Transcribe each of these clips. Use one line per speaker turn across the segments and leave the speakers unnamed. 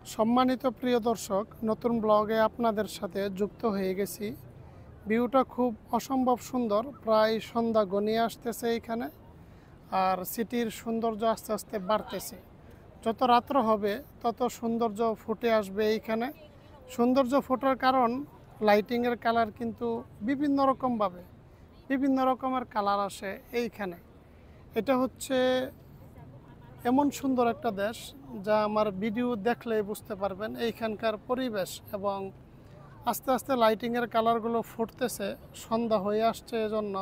সম্মানিত প্রিয় দর্শক, নতুন ব্লগে আপনাদের সাথে যুক্ত হয়ে গেছি। ভিউটা খুব অসম্ভব সুন্দর, প্রায় সন্ধ্যা ঘনিয়ে আসতেছে এইখানে। আর সিটির সৌন্দর্য আস্তে আস্তে বাড়তেছে। যত রাত্র হবে তত সৌন্দর্য ফুটে আসবে এইখানে। সৌন্দর্য ফোটার কারণ লাইটিংয়ের কালার কিন্তু বিভিন্ন রকমভাবে বিভিন্ন রকমের কালার আসে এইখানে। এটা হচ্ছে এমন সুন্দর একটা দেশ, যা আমার ভিডিও দেখলেই বুঝতে পারবেন। এইখানকার পরিবেশ এবং আস্তে আস্তে লাইটিংয়ের কালারগুলো ফুটতেছে, সন্ধ্যা হয়ে আসছে এজন্য।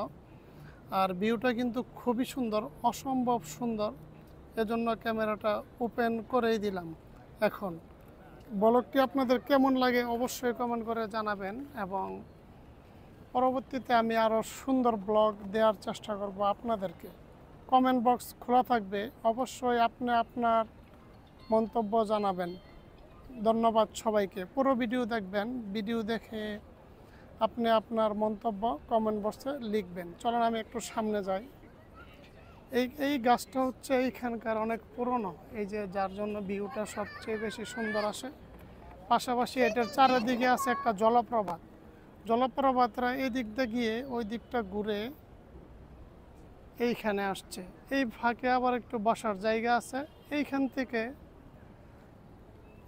আর ভিউটা কিন্তু খুবই সুন্দর, অসম্ভব সুন্দর। এজন্য ক্যামেরাটা ওপেন করেই দিলাম। এখন ব্লগটি আপনাদের কেমন লাগে অবশ্যই কমেন্ট করে জানাবেন, এবং পরবর্তীতে আমি আরও সুন্দর ব্লগ দেওয়ার চেষ্টা করব আপনাদেরকে। কমেন্ট বক্স খোলা থাকবে, অবশ্যই আপনি আপনার মন্তব্য জানাবেন। ধন্যবাদ সবাইকে। পুরো ভিডিও দেখবেন, ভিডিও দেখে আপনি আপনার মন্তব্য কমেন্ট বক্সে লিখবেন। চলেন আমি একটু সামনে যাই। এই গাছটা হচ্ছে এইখানকার অনেক পুরনো, এই যে যার জন্য ভিউটা সবচেয়ে বেশি সুন্দর আসে। পাশাপাশি এটার চারিদিকে আছে একটা জলপ্রপাত। জলপ্রপাতরা এই দিকটা গিয়ে ওই দিকটা ঘুরে এইখানে আসছে। এই ফাঁকে আবার একটু বসার জায়গা আছে। এইখান থেকে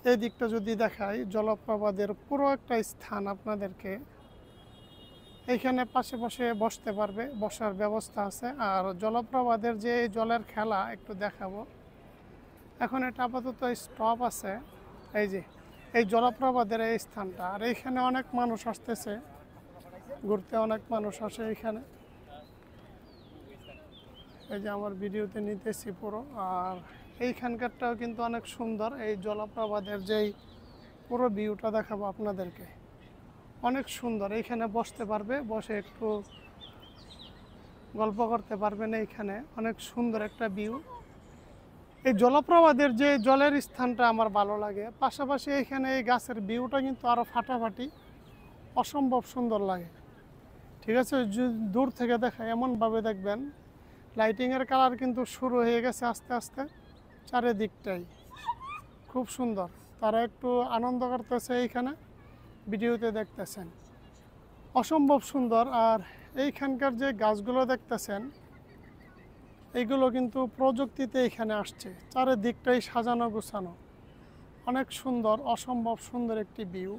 এই দিকটা যদি দেখাই, জলপ্রপাতের পুরো একটা স্থান আপনাদেরকে। এইখানে পাশে পাশে বসতে পারবে, বসার ব্যবস্থা আছে। আর জলপ্রপাতের যে জলের খেলা একটু দেখাবো। এখন এটা আপাতত স্টপ আছে। এই যে এই জলপ্রপাতের এই স্থানটা, আর এইখানে অনেক মানুষ আসতেছে ঘুরতে, অনেক মানুষ আসে এইখানে। এই যে আমার ভিডিওতে নিতেছি পুরো। আর এইখানকারটাও কিন্তু অনেক সুন্দর। এই জলপ্রপাতের যেই পুরো ভিউটা দেখাবো আপনাদেরকে, অনেক সুন্দর। এইখানে বসতে পারবে, বসে একটু গল্প করতে পারবেন। এইখানে অনেক সুন্দর একটা ভিউ। এই জলপ্রপাতের যে জলের স্থানটা আমার ভালো লাগে, পাশাপাশি এইখানে এই গাছের ভিউটা কিন্তু আরও ফাটাফাটি, অসম্ভব সুন্দর লাগে। ঠিক আছে, দূর থেকে দেখা এমনভাবে দেখবেন লাইটিংয়ের কালার কিন্তু শুরু হয়ে গেছে আস্তে আস্তে চারিদিকটাই। খুব সুন্দর, তারা একটু আনন্দ করতেছে এইখানে, ভিডিওতে দেখতেছেন, অসম্ভব সুন্দর। আর এইখানকার যে গাছগুলো দেখতেছেন, এইগুলো কিন্তু প্রযুক্তিতে এখানে আসছে। চারিদিকটাই সাজানো গোছানো, অনেক সুন্দর, অসম্ভব সুন্দর একটি ভিউ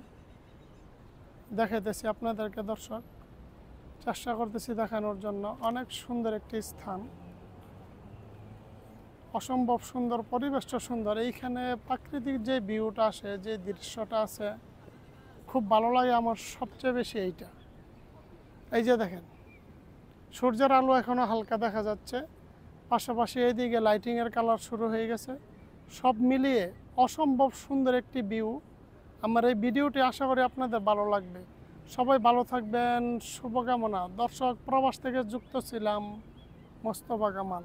দেখাইতেছি আপনাদেরকে। দর্শক, চেষ্টা করতেছি দেখানোর জন্য। অনেক সুন্দর একটি স্থান, অসম্ভব সুন্দর, পরিবেশটা সুন্দর। এইখানে প্রাকৃতিক যে ভিউটা আসে, যে দৃশ্যটা আছে, খুব ভালো লাগে আমার সবচেয়ে বেশি এইটা। এই যে দেখেন, সূর্যের আলো এখনও হালকা দেখা যাচ্ছে, পাশাপাশি এইদিকে লাইটিংয়ের কালার শুরু হয়ে গেছে। সব মিলিয়ে অসম্ভব সুন্দর একটি ভিউ। আমার এই ভিডিওটি আশা করি আপনাদের ভালো লাগবে। সবাই ভালো থাকবেন, শুভকামনা। দর্শক, প্রবাস থেকে যুক্ত ছিলাম, মোস্তফা কামাল।